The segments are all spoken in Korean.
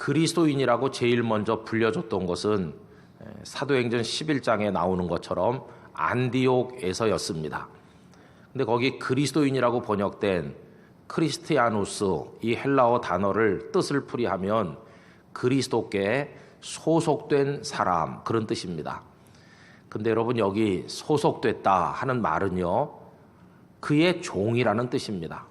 그리스도인이라고 제일 먼저 불려줬던 것은 사도행전 11장에 나오는 것처럼 안디옥에서였습니다. 근데 거기 그리스도인이라고 번역된 크리스티아누스, 이 헬라어 단어를 뜻을 풀이하면 그리스도께 소속된 사람, 그런 뜻입니다. 근데 여러분, 여기 소속됐다 하는 말은요, 그의 종이라는 뜻입니다.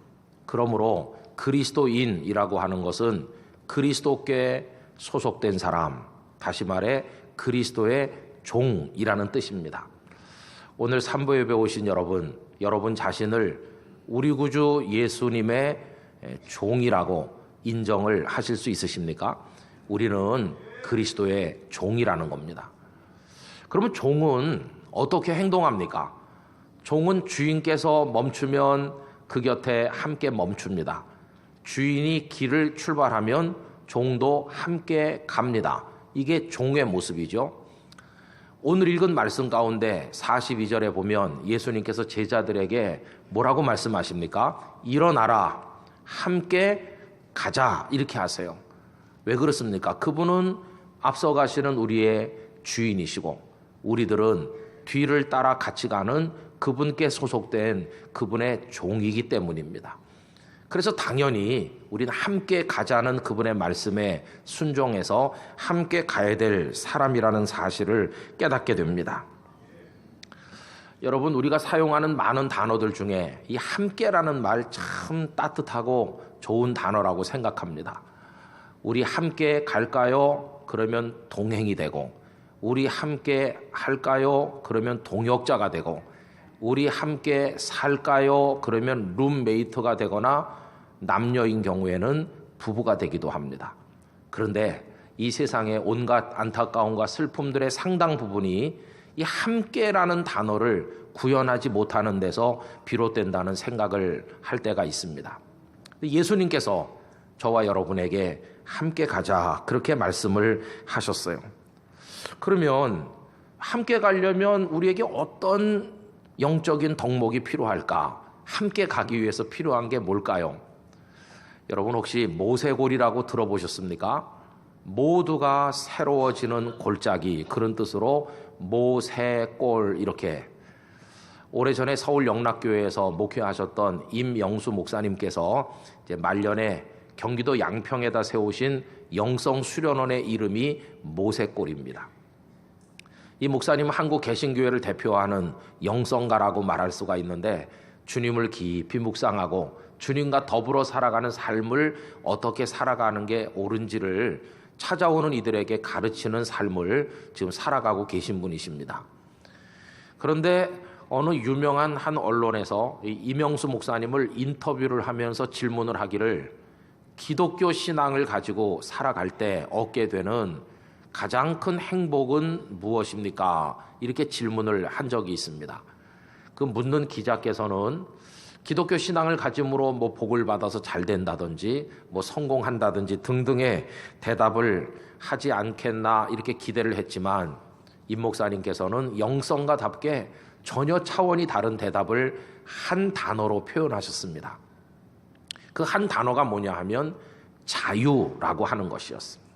그러므로 그리스도인이라고 하는 것은 그리스도께 소속된 사람, 다시 말해 그리스도의 종이라는 뜻입니다. 오늘 산부 예배 오신 여러분 자신을 우리 구주 예수님의 종이라고 인정을 하실 수 있으십니까? 우리는 그리스도의 종이라는 겁니다. 그러면 종은 어떻게 행동합니까? 종은 주인께서 멈추면 그 곁에 함께 멈춥니다. 주인이 길을 출발하면 종도 함께 갑니다. 이게 종의 모습이죠. 오늘 읽은 말씀 가운데 42절에 보면 예수님께서 제자들에게 뭐라고 말씀하십니까? 일어나라, 함께 가자, 이렇게 하세요. 왜 그렇습니까? 그분은 앞서 가시는 우리의 주인이시고 우리들은 뒤를 따라 같이 가는 그분께 소속된 그분의 종이기 때문입니다. 그래서 당연히 우리는 함께 가자는 그분의 말씀에 순종해서 함께 가야 될 사람이라는 사실을 깨닫게 됩니다. 여러분, 우리가 사용하는 많은 단어들 중에 이 함께라는 말 참 따뜻하고 좋은 단어라고 생각합니다. 우리 함께 갈까요? 그러면 동행이 되고, 우리 함께 할까요? 그러면 동역자가 되고, 우리 함께 살까요? 그러면 룸메이트가 되거나 남녀인 경우에는 부부가 되기도 합니다. 그런데 이 세상의 온갖 안타까움과 슬픔들의 상당 부분이 이 함께라는 단어를 구현하지 못하는 데서 비롯된다는 생각을 할 때가 있습니다. 예수님께서 저와 여러분에게 함께 가자, 그렇게 말씀을 하셨어요. 그러면 함께 가려면 우리에게 어떤 영적인 덕목이 필요할까? 함께 가기 위해서 필요한 게 뭘까요? 여러분, 혹시 모세골이라고 들어보셨습니까? 모두가 새로워지는 골짜기, 그런 뜻으로 모세골, 이렇게 오래전에 서울 영락교회에서 목회하셨던 임영수 목사님께서 이제 말년에 경기도 양평에다 세우신 영성수련원의 이름이 모세골입니다. 이 목사님은 한국 개신교회를 대표하는 영성가라고 말할 수가 있는데, 주님을 깊이 묵상하고 주님과 더불어 살아가는 삶을 어떻게 살아가는 게 옳은지를 찾아오는 이들에게 가르치는 삶을 지금 살아가고 계신 분이십니다. 그런데 어느 유명한 한 언론에서 임영수 목사님을 인터뷰를 하면서 질문을 하기를, 기독교 신앙을 가지고 살아갈 때 얻게 되는 가장 큰 행복은 무엇입니까? 이렇게 질문을 한 적이 있습니다. 그 묻는 기자께서는 기독교 신앙을 가짐으로 뭐 복을 받아서 잘 된다든지 뭐 성공한다든지 등등의 대답을 하지 않겠나 이렇게 기대를 했지만, 임 목사님께서는 영성가답게 전혀 차원이 다른 대답을 한 단어로 표현하셨습니다. 그 한 단어가 뭐냐 하면 자유라고 하는 것이었습니다.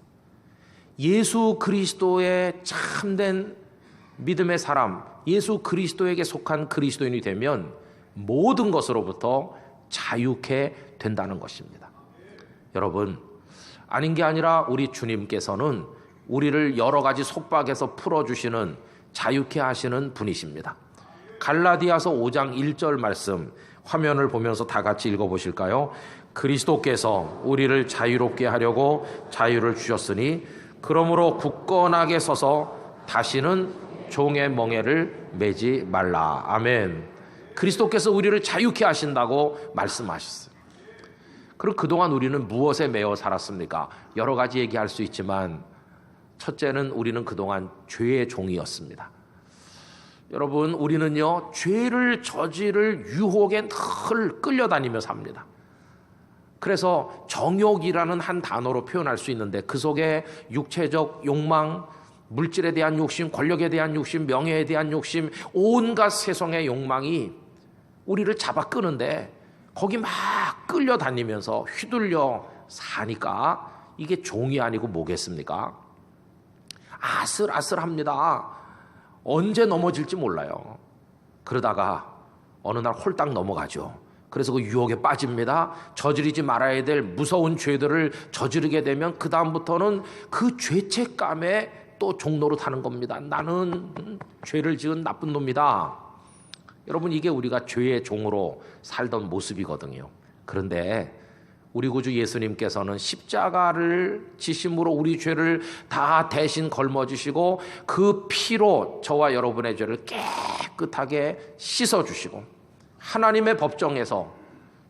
예수 그리스도의 참된 믿음의 사람, 예수 그리스도에게 속한 그리스도인이 되면 모든 것으로부터 자유케 된다는 것입니다. 여러분, 아닌 게 아니라 우리 주님께서는 우리를 여러 가지 속박에서 풀어주시는, 자유케 하시는 분이십니다. 갈라디아서 5장 1절 말씀 화면을 보면서 다 같이 읽어보실까요? 그리스도께서 우리를 자유롭게 하려고 자유를 주셨으니 그러므로 굳건하게 서서 다시는 종의 멍에를 매지 말라. 아멘. 그리스도께서 우리를 자유케 하신다고 말씀하셨어요. 그럼 그동안 우리는 무엇에 매여 살았습니까? 여러 가지 얘기할 수 있지만 첫째는 우리는 그동안 죄의 종이었습니다. 여러분, 우리는요, 죄를 저지를 유혹에 늘 끌려다니며 삽니다. 그래서 정욕이라는 한 단어로 표현할 수 있는데, 그 속에 육체적 욕망, 물질에 대한 욕심, 권력에 대한 욕심, 명예에 대한 욕심, 온갖 세상의 욕망이 우리를 잡아 끄는데, 거기 막 끌려다니면서 휘둘려 사니까 이게 종이 아니고 뭐겠습니까? 아슬아슬합니다. 언제 넘어질지 몰라요. 그러다가 어느 날 홀딱 넘어가죠. 그래서 그 유혹에 빠집니다. 저지르지 말아야 될 무서운 죄들을 저지르게 되면 그 다음부터는 그 죄책감에 또 종노릇하는 겁니다. 나는 죄를 지은 나쁜 놈이다. 여러분, 이게 우리가 죄의 종으로 살던 모습이거든요. 그런데 우리 구주 예수님께서는 십자가를 지심으로 우리 죄를 다 대신 걸머지시고 그 피로 저와 여러분의 죄를 깨끗하게 씻어주시고 하나님의 법정에서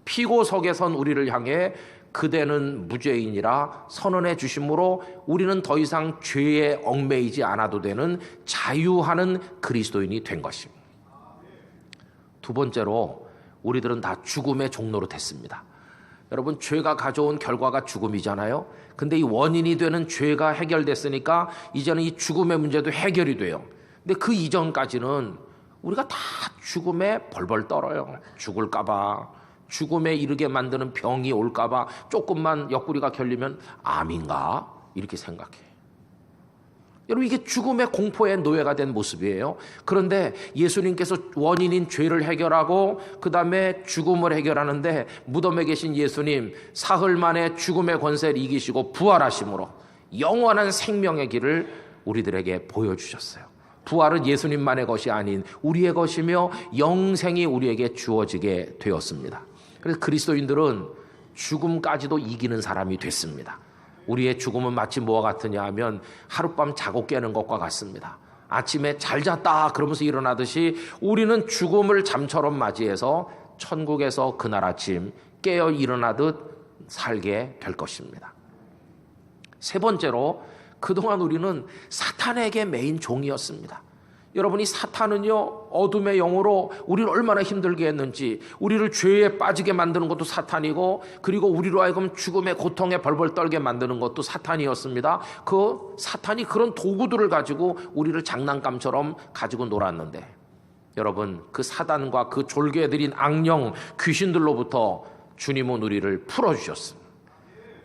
피고석에 선 우리를 향해 그대는 무죄인이라 선언해 주심으로 우리는 더 이상 죄에 얽매이지 않아도 되는 자유하는 그리스도인이 된 것입니다. 두 번째로 우리들은 다 죽음의 종로로 됐습니다. 여러분, 죄가 가져온 결과가 죽음이잖아요. 근데 이 원인이 되는 죄가 해결됐으니까 이제는 이 죽음의 문제도 해결이 돼요. 근데 그 이전까지는 우리가 다 죽음에 벌벌 떨어요. 죽을까봐, 죽음에 이르게 만드는 병이 올까봐 조금만 옆구리가 결리면 암인가? 이렇게 생각해. 여러분, 이게 죽음의 공포의 노예가 된 모습이에요. 그런데 예수님께서 원인인 죄를 해결하고 그 다음에 죽음을 해결하는데 무덤에 계신 예수님 사흘 만에 죽음의 권세를 이기시고 부활하심으로 영원한 생명의 길을 우리들에게 보여주셨어요. 부활은 예수님만의 것이 아닌 우리의 것이며 영생이 우리에게 주어지게 되었습니다. 그래서 그리스도인들은 죽음까지도 이기는 사람이 됐습니다. 우리의 죽음은 마치 뭐와 같으냐 하면 하룻밤 자고 깨는 것과 같습니다. 아침에 잘 잤다 그러면서 일어나듯이 우리는 죽음을 잠처럼 맞이해서 천국에서 그날 아침 깨어 일어나듯 살게 될 것입니다. 세 번째로, 그동안 우리는 사탄에게 매인 종이었습니다. 여러분이 사탄은요, 어둠의 영으로 우리를 얼마나 힘들게 했는지, 우리를 죄에 빠지게 만드는 것도 사탄이고, 그리고 우리로 하여금 죽음의 고통에 벌벌 떨게 만드는 것도 사탄이었습니다. 그 사탄이 그런 도구들을 가지고 우리를 장난감처럼 가지고 놀았는데, 여러분, 그 사단과 그 졸개들인 악령 귀신들로부터 주님은 우리를 풀어주셨습니다.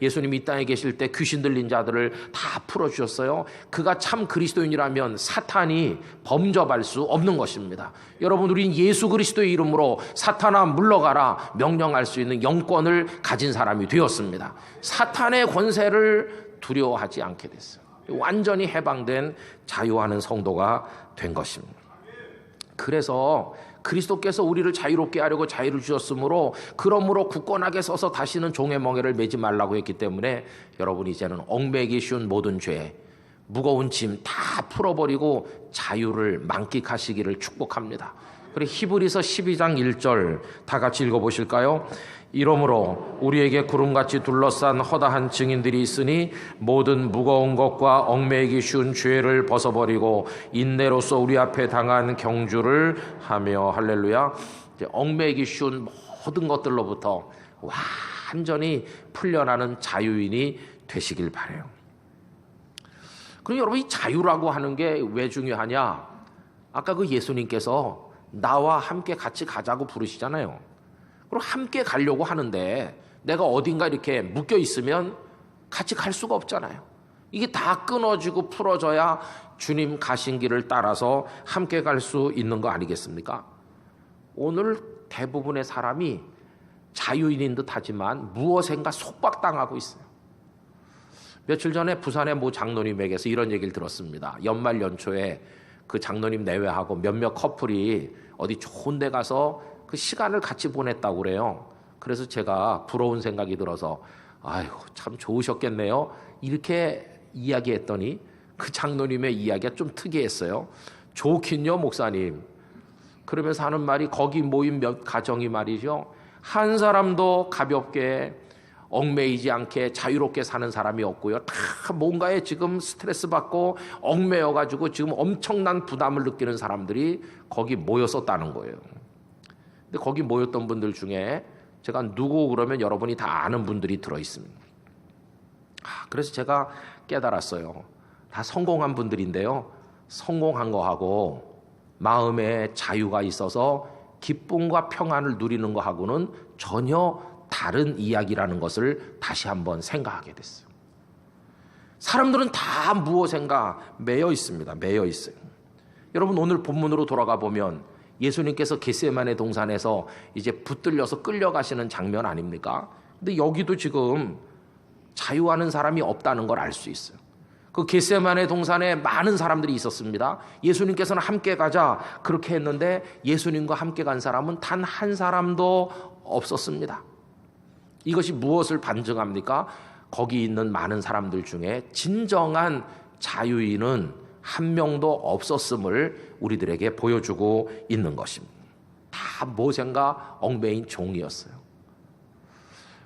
예수님이 이 땅에 계실 때 귀신 들린 자들을 다 풀어주셨어요. 그가 참 그리스도인이라면 사탄이 범접할 수 없는 것입니다. 여러분, 우린 예수 그리스도의 이름으로 사탄아 물러가라 명령할 수 있는 영권을 가진 사람이 되었습니다. 사탄의 권세를 두려워하지 않게 됐어요. 완전히 해방된 자유하는 성도가 된 것입니다. 그래서 그리스도께서 우리를 자유롭게 하려고 자유를 주셨으므로, 그러므로 굳건하게 서서 다시는 종의 멍에를 매지 말라고 했기 때문에 여러분, 이제는 얽매기 쉬운 모든 죄, 무거운 짐 다 풀어버리고 자유를 만끽하시기를 축복합니다. 그리고 히브리서 12장 1절 다 같이 읽어보실까요? 이러므로 우리에게 구름같이 둘러싼 허다한 증인들이 있으니 모든 무거운 것과 얽매이기 쉬운 죄를 벗어버리고 인내로서 우리 앞에 당한 경주를 하며, 할렐루야, 이제 얽매이기 쉬운 모든 것들로부터 완전히 풀려나는 자유인이 되시길 바라요. 그럼 여러분, 이 자유라고 하는 게 왜 중요하냐? 아까 그 예수님께서 나와 함께 같이 가자고 부르시잖아요. 그럼 함께 가려고 하는데 내가 어딘가 이렇게 묶여 있으면 같이 갈 수가 없잖아요. 이게 다 끊어지고 풀어져야 주님 가신 길을 따라서 함께 갈 수 있는 거 아니겠습니까? 오늘 대부분의 사람이 자유인인 듯 하지만 무엇인가 속박당하고 있어요. 며칠 전에 부산의 모 장로님에게서 이런 얘기를 들었습니다. 연말 연초에 그 장로님 내외하고 몇몇 커플이 어디 좋은 데 가서 그 시간을 같이 보냈다고 그래요. 그래서 제가 부러운 생각이 들어서 아이고, 참 좋으셨겠네요, 이렇게 이야기했더니 그 장로님의 이야기가 좀 특이했어요. 좋긴요 목사님. 그러면서 하는 말이, 거기 모인 몇 가정이 말이죠, 한 사람도 가볍게 얽매이지 않게 자유롭게 사는 사람이 없고요, 다 뭔가에 지금 스트레스 받고 얽매여가지고 지금 엄청난 부담을 느끼는 사람들이 거기 모였었다는 거예요. 근데 거기 모였던 분들 중에 제가 누구 그러면 여러분이 다 아는 분들이 들어있습니다. 그래서 제가 깨달았어요. 다 성공한 분들인데요, 성공한 거하고 마음에 자유가 있어서 기쁨과 평안을 누리는 거하고는 전혀 다른 이야기라는 것을 다시 한번 생각하게 됐어요. 사람들은 다 무엇인가 매여 있습니다. 매여 있어요. 여러분, 오늘 본문으로 돌아가 보면 예수님께서 겟세마네 동산에서 이제 붙들려서 끌려가시는 장면 아닙니까? 근데 여기도 지금 자유하는 사람이 없다는 걸 알 수 있어요. 그 겟세마네 동산에 많은 사람들이 있었습니다. 예수님께서는 함께 가자 그렇게 했는데 예수님과 함께 간 사람은 단 한 사람도 없었습니다. 이것이 무엇을 반증합니까? 거기 있는 많은 사람들 중에 진정한 자유인은 한 명도 없었음을 우리들에게 보여주고 있는 것입니다. 다 모세인가 얽매인 종이었어요.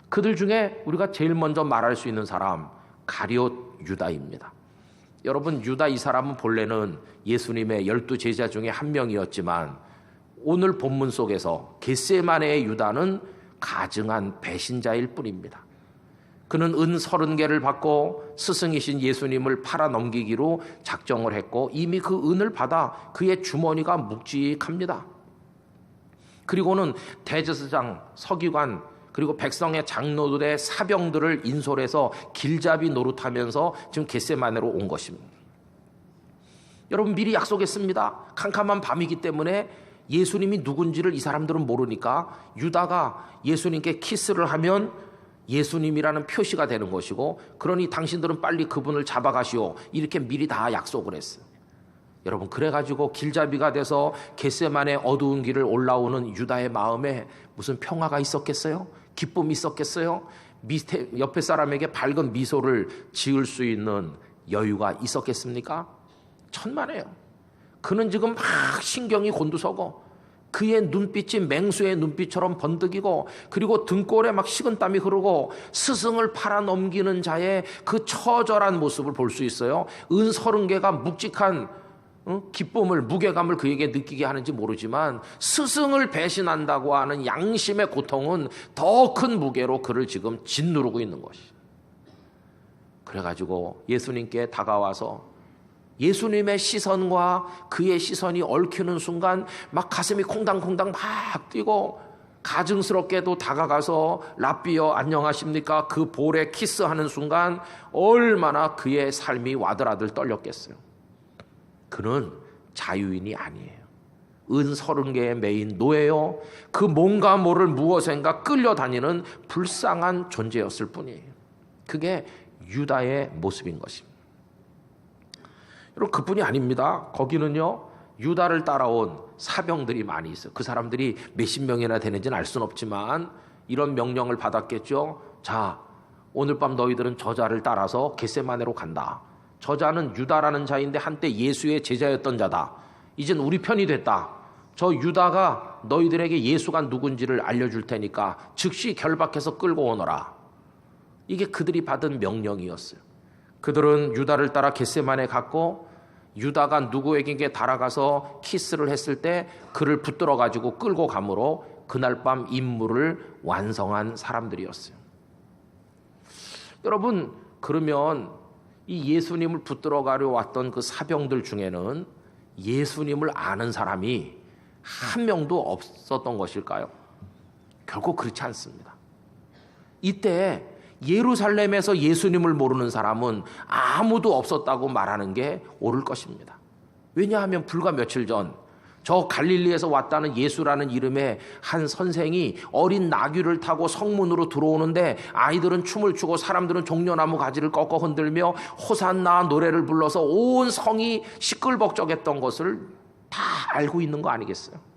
그들 중에 우리가 제일 먼저 말할 수 있는 사람, 가룟 유다입니다. 여러분, 유다 이 사람은 본래는 예수님의 12 제자 중에 한 명이었지만 오늘 본문 속에서 겟세마네의 유다는 가증한 배신자일 뿐입니다. 그는 은 30개를 받고 스승이신 예수님을 팔아넘기기로 작정을 했고 이미 그 은을 받아 그의 주머니가 묵직합니다. 그리고는 대제사장, 서기관, 그리고 백성의 장로들의 사병들을 인솔해서 길잡이 노릇하면서 지금 겟세마네로 온 것입니다. 여러분, 미리 약속했습니다. 캄캄한 밤이기 때문에 예수님이 누군지를 이 사람들은 모르니까 유다가 예수님께 키스를 하면 예수님이라는 표시가 되는 것이고, 그러니 당신들은 빨리 그분을 잡아가시오, 이렇게 미리 다 약속을 했어요. 여러분, 그래가지고 길잡이가 돼서 겟세마네 어두운 길을 올라오는 유다의 마음에 무슨 평화가 있었겠어요? 기쁨이 있었겠어요? 옆에 사람에게 밝은 미소를 지을 수 있는 여유가 있었겠습니까? 천만에요. 그는 지금 막 신경이 곤두서고 그의 눈빛이 맹수의 눈빛처럼 번득이고, 그리고 등골에 막 식은땀이 흐르고 스승을 팔아넘기는 자의 그 처절한 모습을 볼 수 있어요. 은 30개가 묵직한 기쁨을, 무게감을 그에게 느끼게 하는지 모르지만 스승을 배신한다고 하는 양심의 고통은 더 큰 무게로 그를 지금 짓누르고 있는 것이. 그래가지고 예수님께 다가와서 예수님의 시선과 그의 시선이 얽히는 순간 막 가슴이 콩당콩당 막 뛰고, 가증스럽게도 다가가서 랍비여 안녕하십니까 그 볼에 키스하는 순간 얼마나 그의 삶이 와들와들 떨렸겠어요. 그는 자유인이 아니에요. 은 30개의 매인 노예요. 그 뭔가 모를 무엇인가 끌려다니는 불쌍한 존재였을 뿐이에요. 그게 유다의 모습인 것입니다. 여러분, 그뿐이 아닙니다. 거기는요, 유다를 따라온 사병들이 많이 있어요. 그 사람들이 몇십 명이나 되는지는 알 수는 없지만 이런 명령을 받았겠죠. 자, 오늘 밤 너희들은 저자를 따라서 겟세마네로 간다. 저자는 유다라는 자인데 한때 예수의 제자였던 자다. 이젠 우리 편이 됐다. 저 유다가 너희들에게 예수가 누군지를 알려줄 테니까 즉시 결박해서 끌고 오너라. 이게 그들이 받은 명령이었어요. 그들은 유다를 따라 겟세마네 갔고, 유다가 누구에게 달아가서 키스를 했을 때 그를 붙들어 가지고 끌고 가므로 그날 밤 임무를 완성한 사람들이었어요. 여러분, 그러면 이 예수님을 붙들어 가려 왔던 그 사병들 중에는 예수님을 아는 사람이 한 명도 없었던 것일까요? 결코 그렇지 않습니다. 이때 예루살렘에서 예수님을 모르는 사람은 아무도 없었다고 말하는 게 옳을 것입니다. 왜냐하면 불과 며칠 전 저 갈릴리에서 왔다는 예수라는 이름의 한 선생이 어린 나귀를 타고 성문으로 들어오는데 아이들은 춤을 추고 사람들은 종려나무 가지를 꺾어 흔들며 호산나 노래를 불러서 온 성이 시끌벅적했던 것을 다 알고 있는 거 아니겠어요?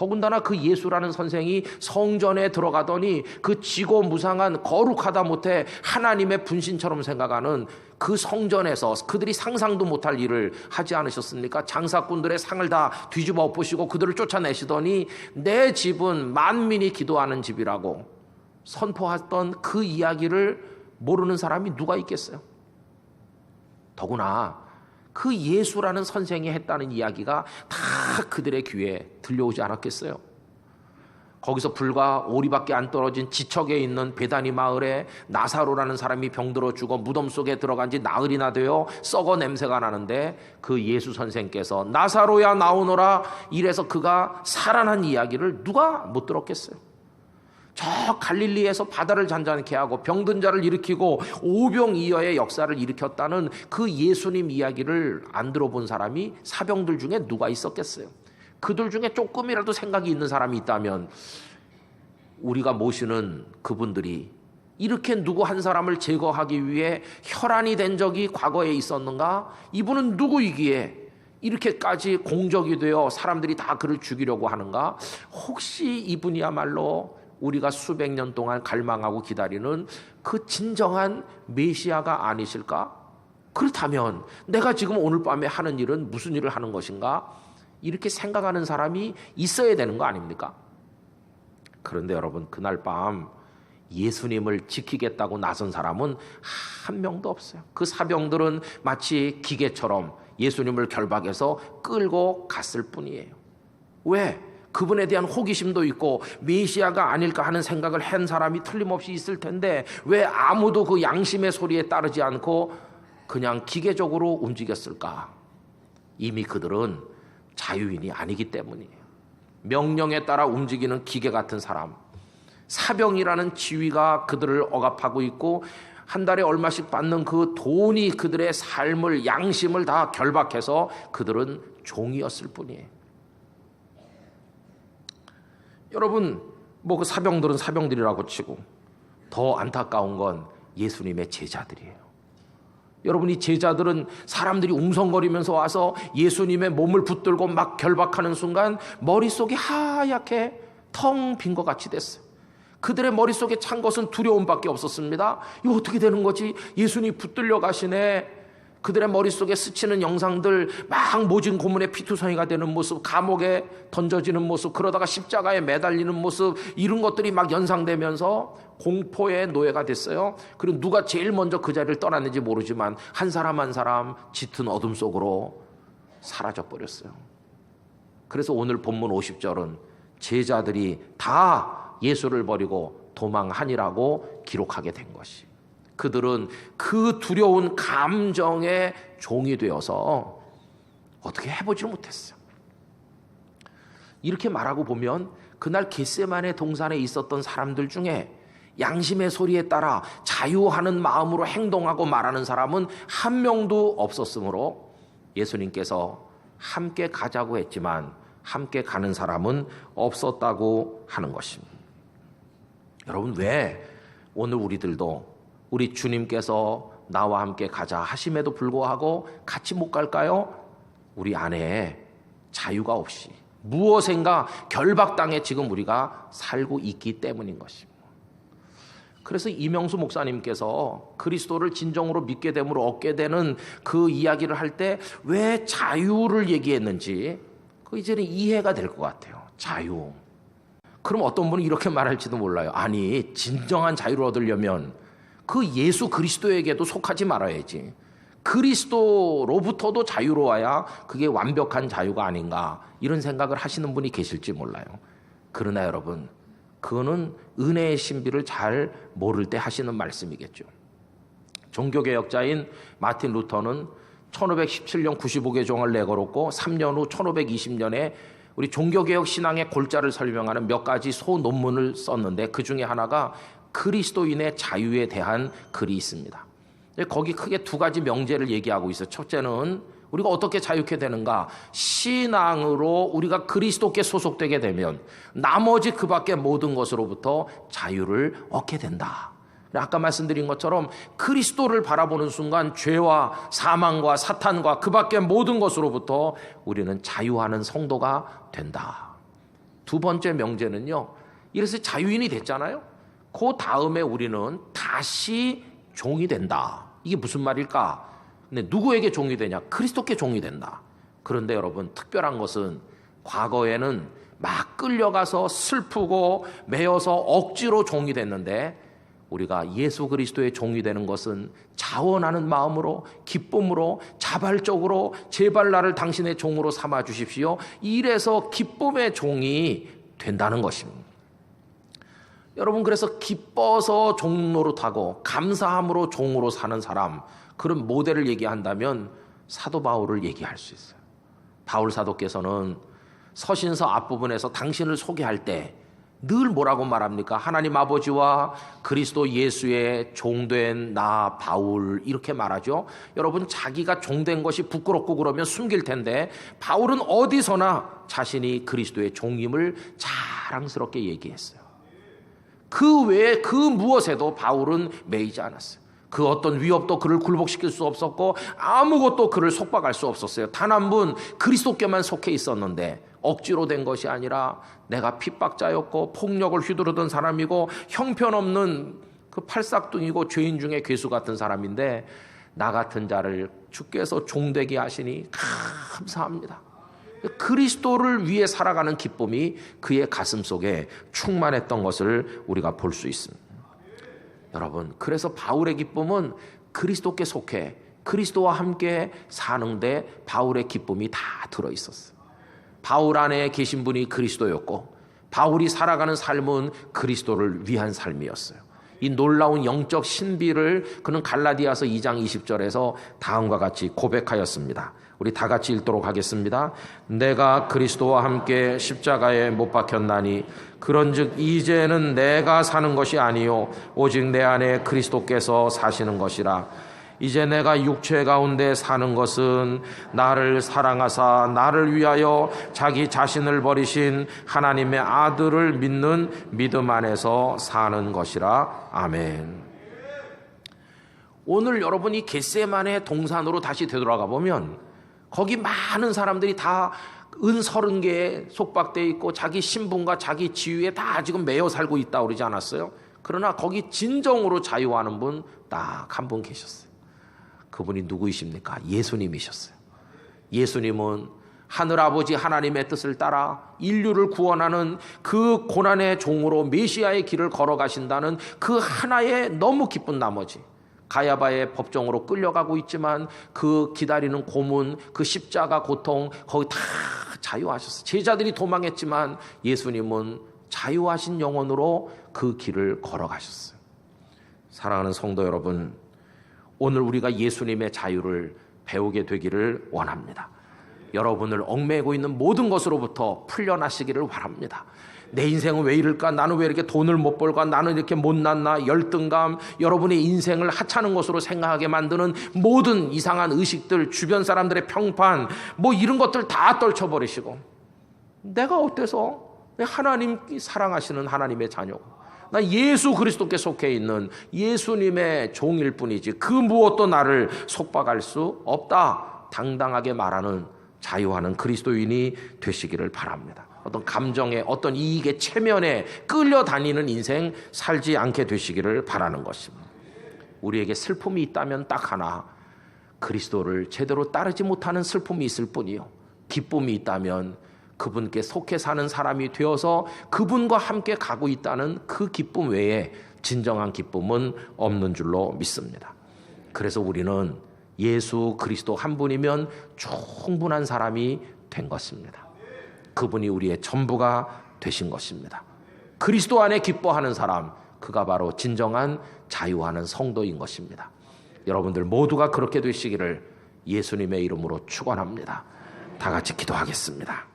더군다나 그 예수라는 선생이 성전에 들어가더니 그 지고무상한 거룩하다 못해 하나님의 분신처럼 생각하는 그 성전에서 그들이 상상도 못할 일을 하지 않으셨습니까? 장사꾼들의 상을 다 뒤집어 엎으시고 그들을 쫓아내시더니 내 집은 만민이 기도하는 집이라고 선포했던 그 이야기를 모르는 사람이 누가 있겠어요? 더구나 그 예수라는 선생이 했다는 이야기가 다 그들의 귀에 들려오지 않았겠어요? 거기서 불과 오리밖에 안 떨어진 지척에 있는 베다니 마을에 나사로라는 사람이 병들어 죽어 무덤 속에 들어간 지 나흘이나 되어 썩어 냄새가 나는데 그 예수 선생께서 나사로야 나오너라 이래서 그가 살아난 이야기를 누가 못 들었겠어요? 저 갈릴리에서 바다를 잔잔케 하고 병든 자를 일으키고 오병이어의 역사를 일으켰다는 그 예수님 이야기를 안 들어본 사람이 사병들 중에 누가 있었겠어요? 그들 중에 조금이라도 생각이 있는 사람이 있다면 우리가 모시는 그분들이 이렇게 누구 한 사람을 제거하기 위해 혈안이 된 적이 과거에 있었는가? 이분은 누구이기에 이렇게까지 공적이 되어 사람들이 다 그를 죽이려고 하는가? 혹시 이분이야말로 우리가 수백 년 동안 갈망하고 기다리는 그 진정한 메시아가 아니실까? 그렇다면 내가 지금 오늘 밤에 하는 일은 무슨 일을 하는 것인가? 이렇게 생각하는 사람이 있어야 되는 거 아닙니까? 그런데 여러분, 그날 밤 예수님을 지키겠다고 나선 사람은 한 명도 없어요. 그 사병들은 마치 기계처럼 예수님을 결박해서 끌고 갔을 뿐이에요. 왜? 그분에 대한 호기심도 있고 메시아가 아닐까 하는 생각을 한 사람이 틀림없이 있을 텐데 왜 아무도 그 양심의 소리에 따르지 않고 그냥 기계적으로 움직였을까? 이미 그들은 자유인이 아니기 때문이에요. 명령에 따라 움직이는 기계 같은 사람, 사병이라는 지위가 그들을 억압하고 있고 한 달에 얼마씩 받는 그 돈이 그들의 삶을, 양심을 다 결박해서 그들은 종이었을 뿐이에요. 여러분, 뭐 그 사병들은 사병들이라고 치고 더 안타까운 건 예수님의 제자들이에요. 여러분, 이 제자들은 사람들이 웅성거리면서 와서 예수님의 몸을 붙들고 막 결박하는 순간 머릿속이 하얗게 텅 빈 것 같이 됐어요. 그들의 머릿속에 찬 것은 두려움밖에 없었습니다. 이거 어떻게 되는 거지? 예수님이 붙들려 가시네. 그들의 머릿속에 스치는 영상들, 막 모진 고문의 피투성이가 되는 모습, 감옥에 던져지는 모습, 그러다가 십자가에 매달리는 모습, 이런 것들이 막 연상되면서 공포의 노예가 됐어요. 그리고 누가 제일 먼저 그 자리를 떠났는지 모르지만 한 사람 한 사람 짙은 어둠 속으로 사라져버렸어요. 그래서 오늘 본문 50절은 제자들이 다 예수를 버리고 도망하니라고 기록하게 된 것이, 그들은 그 두려운 감정의 종이 되어서 어떻게 해보지를 못했어요. 이렇게 말하고 보면 그날 겟세마네 동산에 있었던 사람들 중에 양심의 소리에 따라 자유하는 마음으로 행동하고 말하는 사람은 한 명도 없었으므로 예수님께서 함께 가자고 했지만 함께 가는 사람은 없었다고 하는 것입니다. 여러분, 왜 오늘 우리들도 우리 주님께서 나와 함께 가자 하심에도 불구하고 같이 못 갈까요? 우리 안에 자유가 없이 무엇인가 결박당해 지금 우리가 살고 있기 때문인 것입니다. 그래서 이명수 목사님께서 그리스도를 진정으로 믿게 됨으로 얻게 되는 그 이야기를 할 때 왜 자유를 얘기했는지 그 이제는 이해가 될 것 같아요. 자유. 그럼 어떤 분은 이렇게 말할지도 몰라요. 아니, 진정한 자유를 얻으려면 그 예수 그리스도에게도 속하지 말아야지. 그리스도로부터도 자유로워야 그게 완벽한 자유가 아닌가, 이런 생각을 하시는 분이 계실지 몰라요. 그러나 여러분, 그거는 은혜의 신비를 잘 모를 때 하시는 말씀이겠죠. 종교개혁자인 마틴 루터는 1517년 95개 종을 내걸었고 3년 후 1520년에 우리 종교개혁 신앙의 골자를 설명하는 몇 가지 소논문을 썼는데 그 중에 하나가 그리스도인의 자유에 대한 글이 있습니다. 거기 크게 두 가지 명제를 얘기하고 있어요. 첫째는 우리가 어떻게 자유케 되는가? 신앙으로 우리가 그리스도께 소속되게 되면 나머지 그 밖의 모든 것으로부터 자유를 얻게 된다. 아까 말씀드린 것처럼 그리스도를 바라보는 순간 죄와 사망과 사탄과 그 밖의 모든 것으로부터 우리는 자유하는 성도가 된다. 두 번째 명제는요, 이래서 자유인이 됐잖아요. 그 다음에 우리는 다시 종이 된다. 이게 무슨 말일까? 근데 누구에게 종이 되냐? 그리스도께 종이 된다. 그런데 여러분, 특별한 것은 과거에는 막 끌려가서 슬프고 매여서 억지로 종이 됐는데 우리가 예수 그리스도의 종이 되는 것은 자원하는 마음으로, 기쁨으로, 자발적으로 제발 나를 당신의 종으로 삼아 주십시오. 이래서 기쁨의 종이 된다는 것입니다. 여러분, 그래서 기뻐서 종 노릇하고 감사함으로 종으로 사는 사람, 그런 모델을 얘기한다면 사도 바울을 얘기할 수 있어요. 바울 사도께서는 서신서 앞부분에서 당신을 소개할 때 늘 뭐라고 말합니까? 하나님 아버지와 그리스도 예수의 종된 나 바울 이렇게 말하죠. 여러분, 자기가 종된 것이 부끄럽고 그러면 숨길 텐데 바울은 어디서나 자신이 그리스도의 종임을 자랑스럽게 얘기했어요. 그 외에 그 무엇에도 바울은 매이지 않았어요. 그 어떤 위협도 그를 굴복시킬 수 없었고 아무것도 그를 속박할 수 없었어요. 단 한 분 그리스도께만 속해 있었는데 억지로 된 것이 아니라 내가 핍박자였고 폭력을 휘두르던 사람이고 형편없는 그 팔싹둥이고 죄인 중에 괴수 같은 사람인데 나 같은 자를 주께서 종되게 하시니 감사합니다. 그리스도를 위해 살아가는 기쁨이 그의 가슴 속에 충만했던 것을 우리가 볼 수 있습니다. 여러분, 그래서 바울의 기쁨은 그리스도께 속해 그리스도와 함께 사는데 바울의 기쁨이 다 들어있었어요. 바울 안에 계신 분이 그리스도였고 바울이 살아가는 삶은 그리스도를 위한 삶이었어요. 이 놀라운 영적 신비를 그는 갈라디아서 2장 20절에서 다음과 같이 고백하였습니다. 우리 다 같이 읽도록 하겠습니다. 내가 그리스도와 함께 십자가에 못 박혔나니 그런즉 이제는 내가 사는 것이 아니요 오직 내 안에 그리스도께서 사시는 것이라. 이제 내가 육체 가운데 사는 것은 나를 사랑하사 나를 위하여 자기 자신을 버리신 하나님의 아들을 믿는 믿음 안에서 사는 것이라. 아멘. 오늘 여러분이 겟세마네 동산으로 다시 되돌아가 보면 거기 많은 사람들이 다 은 30개에 속박되어 있고 자기 신분과 자기 지위에 다 지금 매여 살고 있다고 그러지 않았어요? 그러나 거기 진정으로 자유하는 분 딱 한 분 계셨어요. 그분이 누구이십니까? 예수님이셨어요. 예수님은 하늘아버지 하나님의 뜻을 따라 인류를 구원하는 그 고난의 종으로 메시아의 길을 걸어가신다는 그 하나의 너무 기쁜 나머지 가야바의 법정으로 끌려가고 있지만 그 기다리는 고문, 그 십자가 고통 거기 다 자유하셨어요. 제자들이 도망했지만 예수님은 자유하신 영혼으로 그 길을 걸어가셨어요. 사랑하는 성도 여러분, 오늘 우리가 예수님의 자유를 배우게 되기를 원합니다. 여러분을 얽매이고 있는 모든 것으로부터 풀려나시기를 바랍니다. 내 인생은 왜 이럴까? 나는 왜 이렇게 돈을 못 벌까? 나는 이렇게 못났나? 열등감, 여러분의 인생을 하찮은 것으로 생각하게 만드는 모든 이상한 의식들, 주변 사람들의 평판, 뭐 이런 것들 다 떨쳐버리시고 내가 어때서? 하나님이 사랑하시는 하나님의 자녀고 나 예수 그리스도께 속해 있는 예수님의 종일 뿐이지 그 무엇도 나를 속박할 수 없다. 당당하게 말하는 자유하는 그리스도인이 되시기를 바랍니다. 어떤 감정에 어떤 이익의 체면에 끌려다니는 인생 살지 않게 되시기를 바라는 것입니다. 우리에게 슬픔이 있다면 딱 하나, 그리스도를 제대로 따르지 못하는 슬픔이 있을 뿐이요, 기쁨이 있다면 그분께 속해 사는 사람이 되어서 그분과 함께 가고 있다는 그 기쁨 외에 진정한 기쁨은 없는 줄로 믿습니다. 그래서 우리는 예수 그리스도 한 분이면 충분한 사람이 된 것입니다. 그분이 우리의 전부가 되신 것입니다. 그리스도 안에 기뻐하는 사람, 그가 바로 진정한 자유하는 성도인 것입니다. 여러분들 모두가 그렇게 되시기를 예수님의 이름으로 축원합니다. 다 같이 기도하겠습니다.